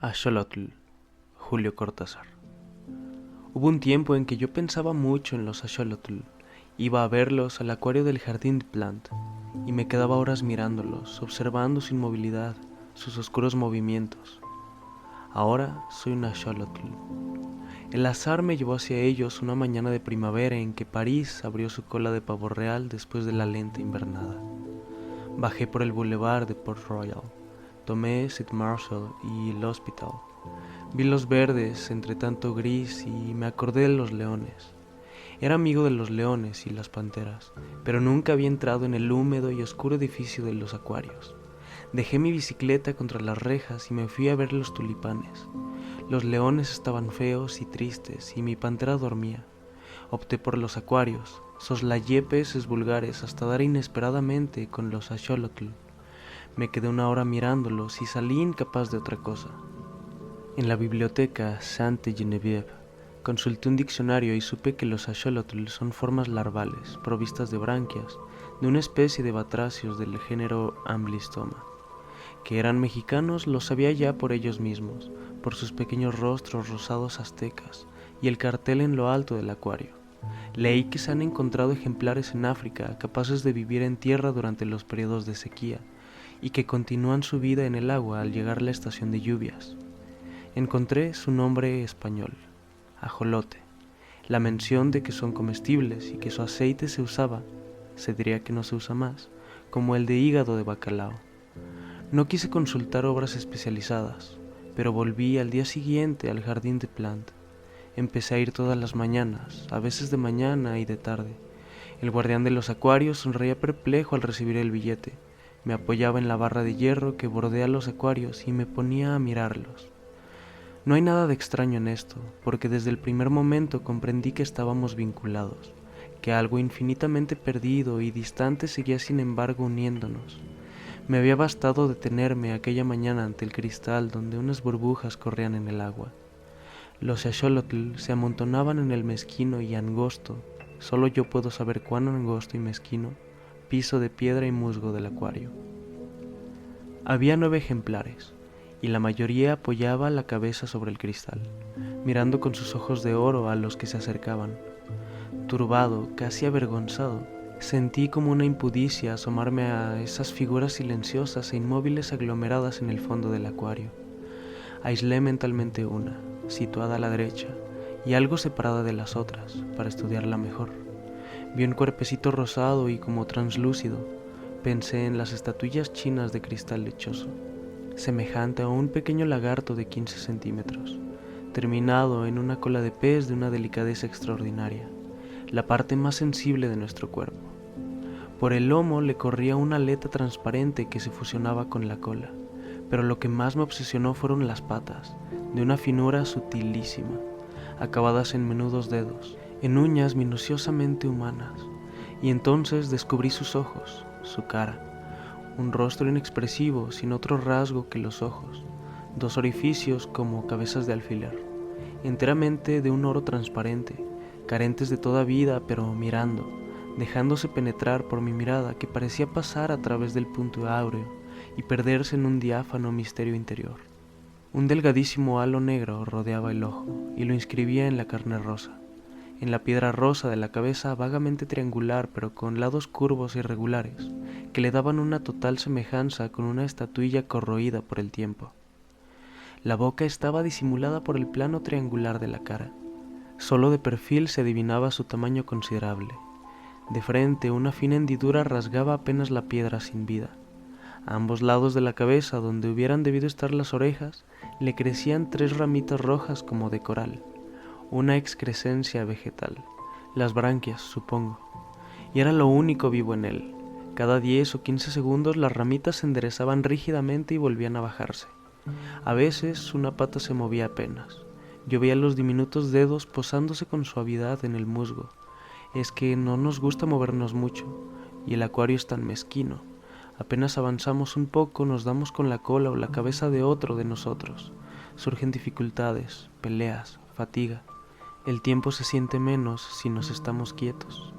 Axolotl, Julio Cortázar. Hubo un tiempo en que yo pensaba mucho en los axolotl. Iba a verlos al acuario del jardín de Plant y me quedaba horas mirándolos, observando su inmovilidad, sus oscuros movimientos. Ahora soy un axolotl. El azar me llevó hacia ellos una mañana de primavera en que París abrió su cola de pavo real después de la lenta invernada. Bajé por el boulevard de Port Royal, tomé St. Marshall y el Hospital. Vi los verdes entre tanto gris y me acordé de los leones. Era amigo de los leones y las panteras, pero nunca había entrado en el húmedo y oscuro edificio de los acuarios. Dejé mi bicicleta contra las rejas y me fui a ver los tulipanes. Los leones estaban feos y tristes y mi pantera dormía. Opté por los acuarios, soslayé peces vulgares hasta dar inesperadamente con los axolotl. Me quedé una hora mirándolos y salí incapaz de otra cosa. En la biblioteca Sainte-Geneviève consulté un diccionario y supe que los axolotl son formas larvales, provistas de branquias, de una especie de batracios del género Amblystoma. Que eran mexicanos lo sabía ya por ellos mismos, por sus pequeños rostros rosados aztecas y el cartel en lo alto del acuario. Leí que se han encontrado ejemplares en África capaces de vivir en tierra durante los periodos de sequía y que continúan su vida en el agua al llegar la estación de lluvias. Encontré su nombre español, ajolote, la mención de que son comestibles y que su aceite se usaba, se diría que no se usa más, como el de hígado de bacalao. No quise consultar obras especializadas, pero volví al día siguiente al jardín de Plant. Empecé a ir todas las mañanas, a veces de mañana y de tarde. El guardián de los acuarios sonreía perplejo al recibir el billete. Me apoyaba en la barra de hierro que bordea los acuarios y me ponía a mirarlos. No hay nada de extraño en esto, porque desde el primer momento comprendí que estábamos vinculados, que algo infinitamente perdido y distante seguía sin embargo uniéndonos. Me había bastado detenerme aquella mañana ante el cristal donde unas burbujas corrían en el agua. Los axolotl se amontonaban en el mezquino y angosto, solo yo puedo saber cuán angosto y mezquino, piso de piedra y musgo del acuario. Había 9 ejemplares, y la mayoría apoyaba la cabeza sobre el cristal, mirando con sus ojos de oro a los que se acercaban. Turbado, casi avergonzado, sentí como una impudicia asomarme a esas figuras silenciosas e inmóviles aglomeradas en el fondo del acuario. Aislé mentalmente una, situada a la derecha, y algo separada de las otras, para estudiarla mejor. Vi un cuerpecito rosado y como translúcido. Pensé en las estatuillas chinas de cristal lechoso, semejante a un pequeño lagarto de 15 centímetros, terminado en una cola de pez de una delicadeza extraordinaria, la parte más sensible de nuestro cuerpo. Por el lomo le corría una aleta transparente que se fusionaba con la cola, pero lo que más me obsesionó fueron las patas, de una finura sutilísima, acabadas en menudos dedos, en uñas minuciosamente humanas, y entonces descubrí sus ojos, su cara, un rostro inexpresivo sin otro rasgo que los ojos, 2 orificios como cabezas de alfiler, enteramente de un oro transparente, carentes de toda vida pero mirando, dejándose penetrar por mi mirada que parecía pasar a través del punto áureo y perderse en un diáfano misterio interior. Un delgadísimo halo negro rodeaba el ojo y lo inscribía en la carne rosa, en la piedra rosa de la cabeza vagamente triangular pero con lados curvos e irregulares, que le daban una total semejanza con una estatuilla corroída por el tiempo. La boca estaba disimulada por el plano triangular de la cara. Solo de perfil se adivinaba su tamaño considerable. De frente una fina hendidura rasgaba apenas la piedra sin vida. A ambos lados de la cabeza, donde hubieran debido estar las orejas, le crecían 3 ramitas rojas como de coral, una excrescencia vegetal, las branquias, supongo, y era lo único vivo en él. Cada 10 o 15 segundos las ramitas se enderezaban rígidamente y volvían a bajarse. A veces una pata se movía apenas. Yo veía los diminutos dedos posándose con suavidad en el musgo. Es que no nos gusta movernos mucho, y el acuario es tan mezquino. Apenas avanzamos un poco nos damos con la cola o la cabeza de otro de nosotros. Surgen dificultades, peleas, fatiga. El tiempo se siente menos si nos estamos quietos.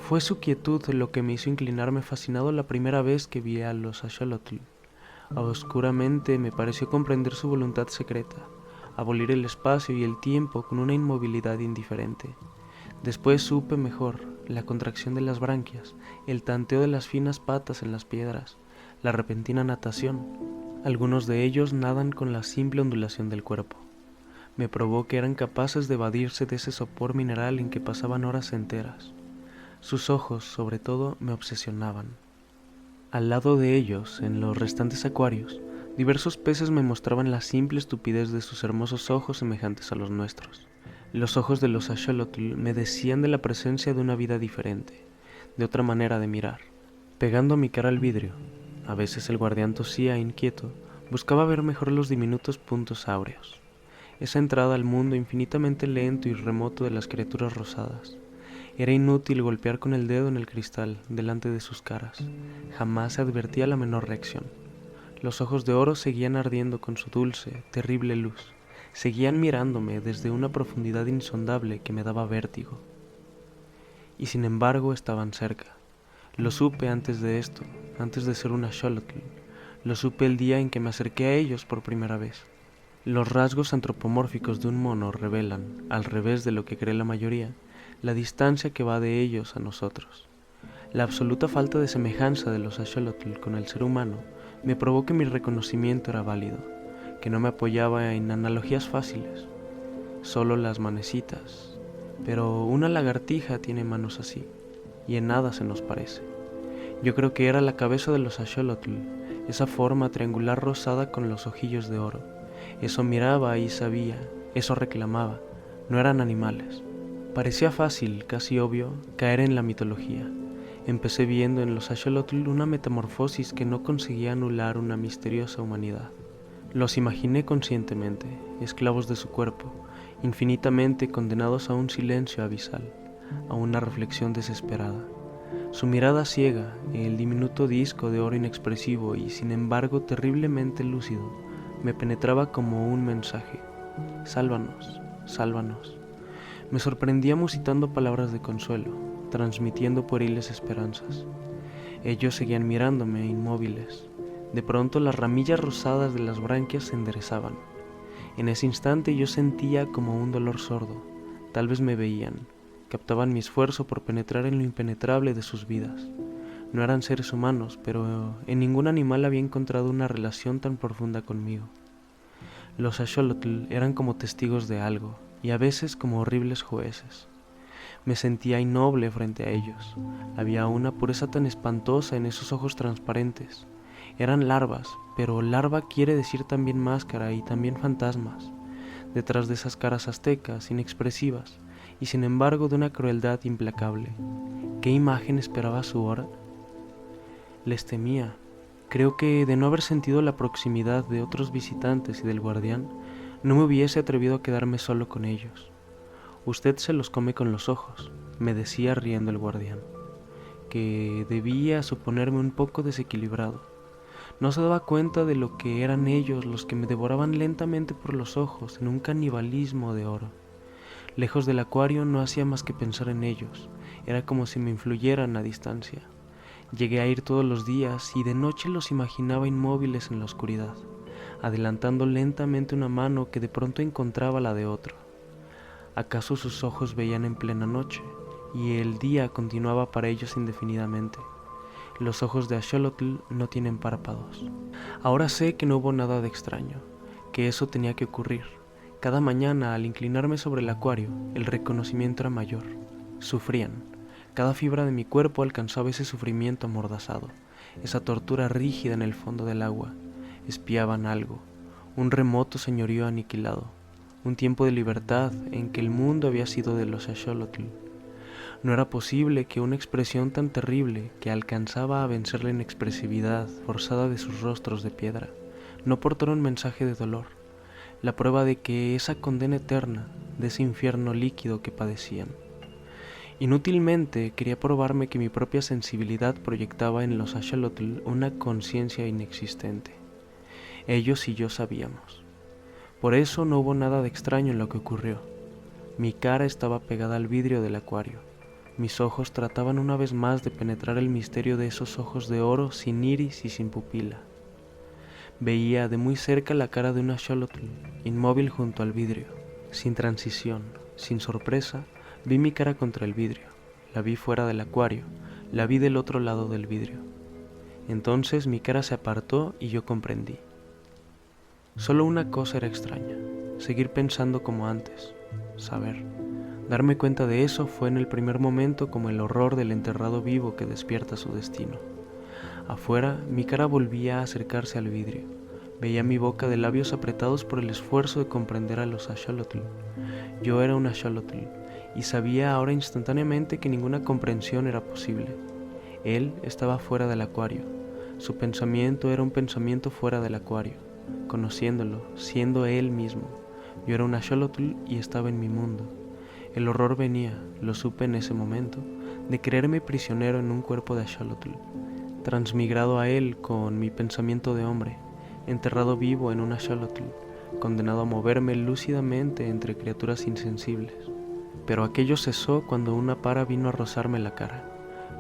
Fue su quietud lo que me hizo inclinarme fascinado la primera vez que vi a los axolotl. Oscuramente me pareció comprender su voluntad secreta, abolir el espacio y el tiempo con una inmovilidad indiferente. Después supe mejor la contracción de las branquias, el tanteo de las finas patas en las piedras, la repentina natación. Algunos de ellos nadan con la simple ondulación del cuerpo. Me probó que eran capaces de evadirse de ese sopor mineral en que pasaban horas enteras. Sus ojos, sobre todo, me obsesionaban. Al lado de ellos, en los restantes acuarios, diversos peces me mostraban la simple estupidez de sus hermosos ojos semejantes a los nuestros. Los ojos de los axolotl me decían de la presencia de una vida diferente, de otra manera de mirar. Pegando mi cara al vidrio, a veces el guardián tosía inquieto, buscaba ver mejor los diminutos puntos áureos. Esa entrada al mundo infinitamente lento y remoto de las criaturas rosadas. Era inútil golpear con el dedo en el cristal delante de sus caras. Jamás se advertía la menor reacción. Los ojos de oro seguían ardiendo con su dulce, terrible luz. Seguían mirándome desde una profundidad insondable que me daba vértigo. Y sin embargo estaban cerca. Lo supe antes de esto, antes de ser un axolotl. Lo supe el día en que me acerqué a ellos por primera vez. Los rasgos antropomórficos de un mono revelan, al revés de lo que cree la mayoría, la distancia que va de ellos a nosotros. La absoluta falta de semejanza de los axolotl con el ser humano me probó que mi reconocimiento era válido, que no me apoyaba en analogías fáciles, solo las manecitas. Pero una lagartija tiene manos así, y en nada se nos parece. Yo creo que era la cabeza de los axolotl, esa forma triangular rosada con los ojillos de oro. Eso miraba y sabía, eso reclamaba, no eran animales. Parecía fácil, casi obvio, caer en la mitología. Empecé viendo en los axolotl una metamorfosis que no conseguía anular una misteriosa humanidad. Los imaginé conscientemente, esclavos de su cuerpo, infinitamente condenados a un silencio abisal, a una reflexión desesperada. Su mirada ciega, el diminuto disco de oro inexpresivo y sin embargo terriblemente lúcido, me penetraba como un mensaje. Sálvanos, sálvanos. Me sorprendía musitando palabras de consuelo, transmitiendo pueriles esperanzas. Ellos seguían mirándome, inmóviles. De pronto las ramillas rosadas de las branquias se enderezaban. En ese instante yo sentía como un dolor sordo. Tal vez me veían, captaban mi esfuerzo por penetrar en lo impenetrable de sus vidas. No eran seres humanos, pero en ningún animal había encontrado una relación tan profunda conmigo. Los axolotl eran como testigos de algo, y a veces como horribles jueces. Me sentía innoble frente a ellos. Había una pureza tan espantosa en esos ojos transparentes. Eran larvas, pero larva quiere decir también máscara y también fantasmas. Detrás de esas caras aztecas, inexpresivas, y sin embargo de una crueldad implacable. ¿Qué imagen esperaba su hora? Les temía. Creo que de no haber sentido la proximidad de otros visitantes y del guardián, no me hubiese atrevido a quedarme solo con ellos. Usted se los come con los ojos, me decía riendo el guardián, que debía suponerme un poco desequilibrado. No se daba cuenta de lo que eran ellos los que me devoraban lentamente por los ojos en un canibalismo de oro. Lejos del acuario no hacía más que pensar en ellos, era como si me influyeran a distancia. Llegué a ir todos los días y de noche los imaginaba inmóviles en la oscuridad, adelantando lentamente una mano que de pronto encontraba la de otro. ¿Acaso sus ojos veían en plena noche y el día continuaba para ellos indefinidamente? Los ojos de axolotl no tienen párpados. Ahora sé que no hubo nada de extraño, que eso tenía que ocurrir. Cada mañana, al inclinarme sobre el acuario, el reconocimiento era mayor. Sufrían. Cada fibra de mi cuerpo alcanzaba ese sufrimiento amordazado, esa tortura rígida en el fondo del agua. Espiaban algo, un remoto señorío aniquilado, un tiempo de libertad en que el mundo había sido de los axolotl. No era posible que una expresión tan terrible que alcanzaba a vencer la inexpresividad forzada de sus rostros de piedra no portara un mensaje de dolor, la prueba de que esa condena eterna, de ese infierno líquido que padecían. Inútilmente quería probarme que mi propia sensibilidad proyectaba en los axolotl una conciencia inexistente. Ellos y yo sabíamos. Por eso no hubo nada de extraño en lo que ocurrió. Mi cara estaba pegada al vidrio del acuario. Mis ojos trataban una vez más de penetrar el misterio de esos ojos de oro sin iris y sin pupila. Veía de muy cerca la cara de un axolotl, inmóvil junto al vidrio, sin transición, sin sorpresa. Vi mi cara contra el vidrio, la vi fuera del acuario, la vi del otro lado del vidrio. Entonces mi cara se apartó y yo comprendí. Solo una cosa era extraña, seguir pensando como antes, saber. Darme cuenta de eso fue en el primer momento como el horror del enterrado vivo que despierta su destino. Afuera, mi cara volvía a acercarse al vidrio. Veía mi boca de labios apretados por el esfuerzo de comprender a los axolotl. Yo era un axolotl, y sabía ahora instantáneamente que ninguna comprensión era posible. Él estaba fuera del acuario. Su pensamiento era un pensamiento fuera del acuario. Conociéndolo, siendo él mismo. Yo era un axolotl y estaba en mi mundo. El horror venía, lo supe en ese momento, de creerme prisionero en un cuerpo de axolotl, transmigrado a él con mi pensamiento de hombre, enterrado vivo en un axolotl, condenado a moverme lúcidamente entre criaturas insensibles. Pero aquello cesó cuando una para vino a rozarme la cara,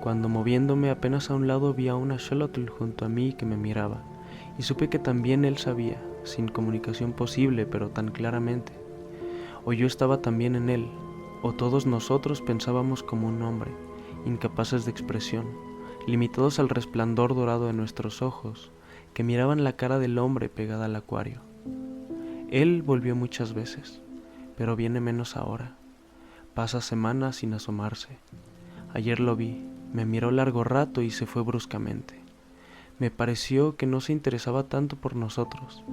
cuando moviéndome apenas a un lado vi a un axolotl junto a mí que me miraba, y supe que también él sabía, sin comunicación posible pero tan claramente, o yo estaba también en él, o todos nosotros pensábamos como un hombre, incapaces de expresión, limitados al resplandor dorado de nuestros ojos, que miraban la cara del hombre pegada al acuario. Él volvió muchas veces, pero viene menos ahora. Pasa semanas sin asomarse. Ayer lo vi, me miró largo rato y se fue bruscamente. Me pareció que no se interesaba tanto por nosotros,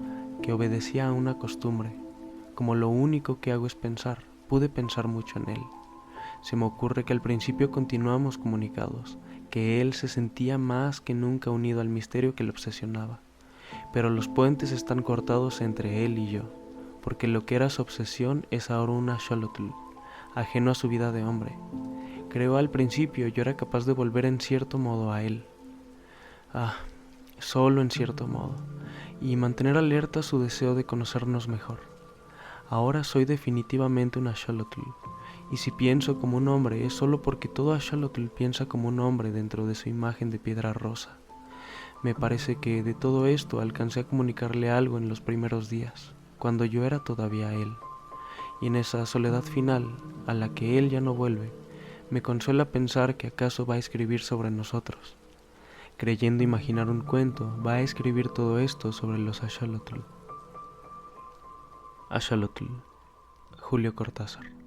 que obedecía a una costumbre. Como lo único que hago es pensar, pude pensar mucho en él. Se me ocurre que al principio continuamos comunicados, que él se sentía más que nunca unido al misterio que le obsesionaba. Pero los puentes están cortados entre él y yo, porque lo que era su obsesión es ahora un axolotl, ajeno a su vida de hombre. Creo al principio yo era capaz de volver en cierto modo a él. Solo en cierto modo, y mantener alerta su deseo de conocernos mejor. Ahora soy definitivamente un axolotl, y si pienso como un hombre es solo porque todo axolotl piensa como un hombre dentro de su imagen de piedra rosa. Me parece que de todo esto alcancé a comunicarle algo en los primeros días, cuando yo era todavía él, y en esa soledad final, a la que él ya no vuelve, me consuela pensar que acaso va a escribir sobre nosotros. Creyendo imaginar un cuento, va a escribir todo esto sobre los axolotl. Axolotl, Julio Cortázar.